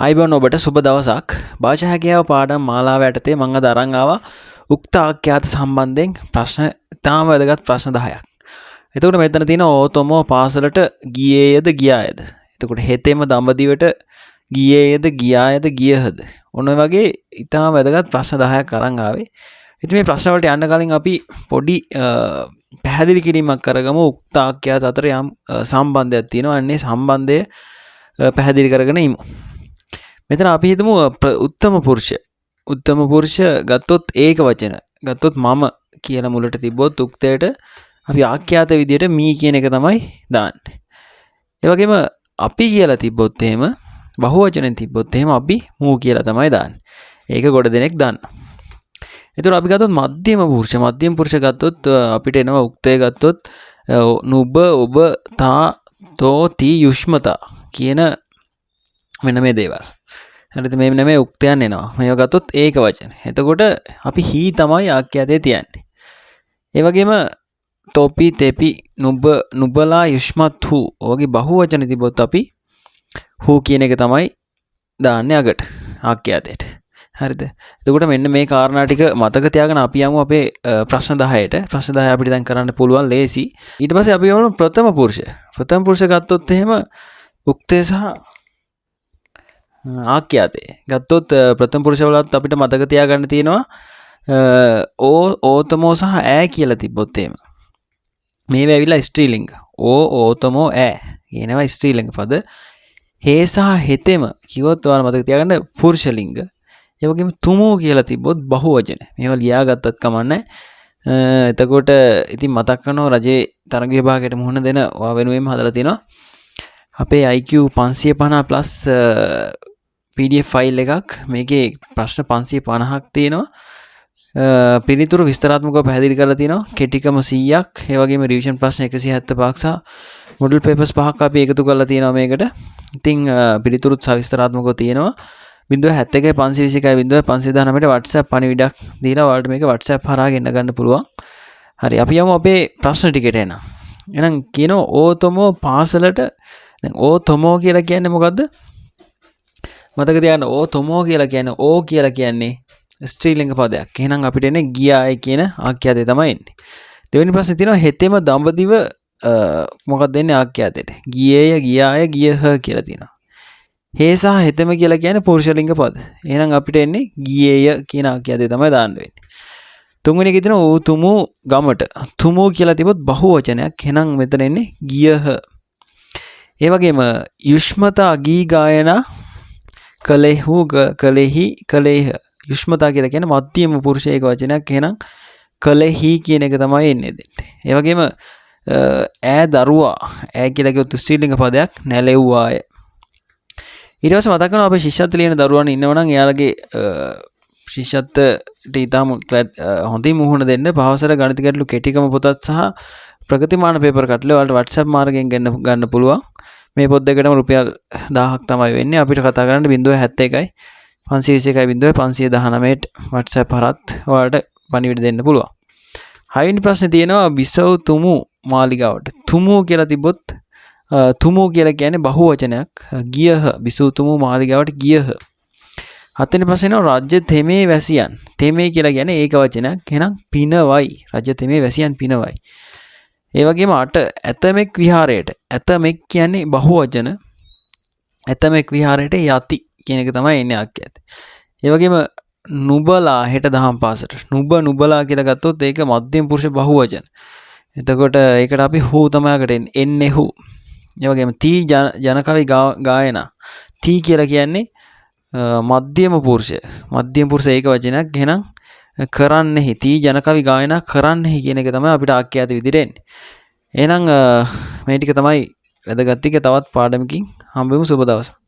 ආයිබෝන් ඔබට සුබ දවසක්. භාෂා හැකියාව පාඩම් මාලාව යටතේ මම අද අරන් ආවා උක්ත ආඛ්‍යාත සම්බන්ධයෙන් ප්‍රශ්න තාම වැදගත් ප්‍රශ්න 10ක්. එතකොට මෙතන තියෙන ඕතොමෝ පාසලට ගියේයද ගියායද? එතකොට හෙතෙම දඹදිවට ගියේයද ගියායද ගියහද? ඔන්න ඔය වගේ ඊටාම වැදගත් ප්‍රශ්න 10ක් අරන් ආවේ. ඉතින් මේ ප්‍රශ්න වලට යන්න කලින් අපි පොඩි පැහැදිලි කිරීමක් කරගමු. උක්ත ආඛ්‍යාත අතර යම් සම්බන්ධයක් තියෙනවා. අන්නේ සම්බන්ධය පැහැදිලි කරගෙන ඉමු. මෙතන අපි හිතමු උත්තම පුරුෂ ගත්තොත් ඒක වචන ගත්තොත් මම කියලා මුලට තිබ්බොත් උක්තයට අපි ආඛ්‍යාත විදියට මී කියන එක තමයි දාන්නේ. ඒ වගේම අපි කියලා තිබ්බොත් එහෙම බහුවචනෙන් තිබ්බොත් එහෙම අපි මූ කියලා තමයි දාන්නේ. ඒක ගොඩ දෙනෙක් දන්නවා. එතකොට අපි ගත්තොත් මධ්‍යම පුරුෂ ගත්තොත් අපිට එනවා උක්තය ගත්තොත් නුඹ ඔබ තා තෝ ති යුෂ්මතා කියන මෙන්න මේ දේවල්. හරිද? මේ උක්තයන් එනවා. මේව ගත්තොත් ඒක වචන. එතකොට අපි හී තමයි ආඛ්‍යාතයේ තියන්නේ. ඒ වගේම තොපි තෙපි නුඹ නුඹලා යුෂ්මත් හු වගේ බහුවචන තිබොත් අපි හු කියන එක තමයි දාන්නේ අගට ආඛ්‍යාතයට. හරිද? එතකොට මෙන්න මේ කාරණා ටික මතක තියාගෙන අපි යමු අපේ ප්‍රශ්න 10ට. ප්‍රශ්න 10 අපිට දැන් කරන්න පුළුවන් ලේසි. ඊට පස්සේ අපි යමු ප්‍රථම පුරුෂ ගත්තොත් එහෙම උක්තය සහ ආඛ්‍යාතේ ගත්තොත් ප්‍රථම පුරුෂවලත් අපිට මතක තියාගන්න තියෙනවා ඕතමෝ සහ ඈ කියලා තිබ්බොත් එහෙම මේව ඇවිල්ලා ස්ත්‍රීලිංග ඕතමෝ ඈ කියනවා ස්ත්‍රීලිංග පද. හේ සහ හෙතෙම කිව්වොත් ඔයාලා මතක තියාගන්න පුරුෂලිංග. ඒ වගේම තුමෝ කියලා තිබ්බොත් බහුවචන. මේවා ලියාගත්තත් කමන්නේ. එතකොට ඉතින් මතක් කරනවා රජේ තරග විභාගයට මුහුණ දෙන ඔයා වෙනුවෙන්ම හදලා තිනවා අපේ IQ 550+ PDF ෆයිල් එකක්. මේකේ ප්‍රශ්න 550ක් තියෙනවා. පිළිතුරු විස්තරාත්මකව පැහැදිලි කරලා තිනවා. කෙටිකම 100ක්. ඒ වගේම රිවිෂන් ප්‍රශ්න 175ක් සහ මොඩල් පේපර්ස් 5ක් අපි එකතු කරලා තියෙනවා මේකට. ඉතින් පිළිතුරුත් සවිස්තරාත්මකව තියෙනවා. 071 521 519ට WhatsApp පණිවිඩයක් දීලා ඔයාලට මේක WhatsApp හරහා ගෙන්න ගන්න පුළුවන්. හරි අපි යමු අපේ ප්‍රශ්න ටිකට එන. එහෙනම් කියනවා ඕතොමෝ පාසලට දැන් ඕතොමෝ කියලා කියන්නේ මොකද්ද? මතක තියාගන්න ඕතොමෝ කියලා කියන්නේ ඕ කියලා කියන්නේ ස්ත්‍රීලිංග පදයක්. එහෙනම් අපිට එන්නේ ගියාය කියන ආඛ්‍යාතය තමයි එන්නේ. දෙවෙනි ප්‍රශ්නේ තියෙනවා හෙතෙම දඹදිව මොකක්ද එන්නේ ආඛ්‍යාතයට? ගියේය ගියාය ගියහ කියලා තියෙනවා. හේ සහ හෙතෙම කියලා කියන්නේ පුරුෂලිංග පද. එහෙනම් අපිට එන්නේ ගියේය කියන ආඛ්‍යාතය තමයි දාන්න වෙන්නේ. තුන්වෙනි එකේ තියෙනවා ඌ තුමු ගමට. තුමු කියලා තිබොත් බහුවචනයක්. එහෙනම් මෙතන එන්නේ ගියහ. ඒ වගේම යුෂ්මතා ගී ගායනා කලෙහු කලෙහි කලෙහ. යුෂ්මතා කියලා කියන්නේ මධ්‍යම පුරුෂ ඒක වචනයක්. එහෙනම් කලෙහි කියන එක තමයි එන්නේ දෙන්නේ. ඒ වගේම ඈ දරුවා ඈ කියලා කිව්වොත් ස්ත්‍රීලිංග පදයක් නැලෙව්වාය. ඊට පස්සේ මතක් කරනවා අපේ ශිෂ්‍යත්ව ලියන දරුවන් ඉන්නවනම් එයාලගේ ශිෂ්‍යත්වයට ඊටම හොඳින් මුහුණ දෙන්න පහවසර ගණිත ගැටළු කෙටිකම පොතත් සහ ප්‍රගතිමාන පේපර් කට්ලේ ඔයාලට WhatsApp මාර්ගයෙන් ගන්න පුළුවන්. මේ පොත් දෙකටම රුපියල් 1000ක් තමයි වෙන්නේ. අපිට කතා කරන්න 071 521 519ට WhatsApp හරහත් ඔයාලට පණිවිඩ දෙන්න පුළුවන්. 6 වෙනි ප්‍රශ්නේ තියෙනවා බිසව තුමු මාලිගාවට. තුමු කියලා තිබ්බොත් තුමු කියලා කියන්නේ බහුවචනයක්. ගියහ බිසව තුමු මාලිගාවට ගියහ. 7 වෙනි ප්‍රශ්නේ රාජ්‍ය තෙමේ වැසියන්. තෙමේ කියලා කියන්නේ ඒක වචනයක්. එහෙනම් පිනවයි. රාජ්‍ය තෙමේ වැසියන් පිනවයි. ඒ වගේම 8 ඇතමෙක් විහාරයට. ඇතමෙක් කියන්නේ බහුවචන. ඇතමෙක් විහාරයට යති කියන එක තමයි එන්නේ ආඛ්‍යාතේ. ඒ වගේම නුබලා හෙට දහම් පාසලට. නුබලා කියලා ගත්තොත් ඒක මධ්‍යම පුරුෂ බහුවචන. එතකොට ඒකට අපි හූ තමයි අකට එන්නේ හූ. ඒ වගේම තී ජනකවි ගායනා. තී කියලා කියන්නේ මධ්‍යම පුරුෂ. මධ්‍යම පුරුෂ ඒක වචනයක්. එහෙනම් කරන්නෙහි තී ජනකවි ගායනා කරන්නෙහි කියන එක තමයි අපිට ආඛ්‍යාත විදිහට එන්නේ. එහෙනම් මේ ටික තමයි වැදගත් ටික. තවත් පාඩමකින් හම්බෙමු. සුබ දවසක්.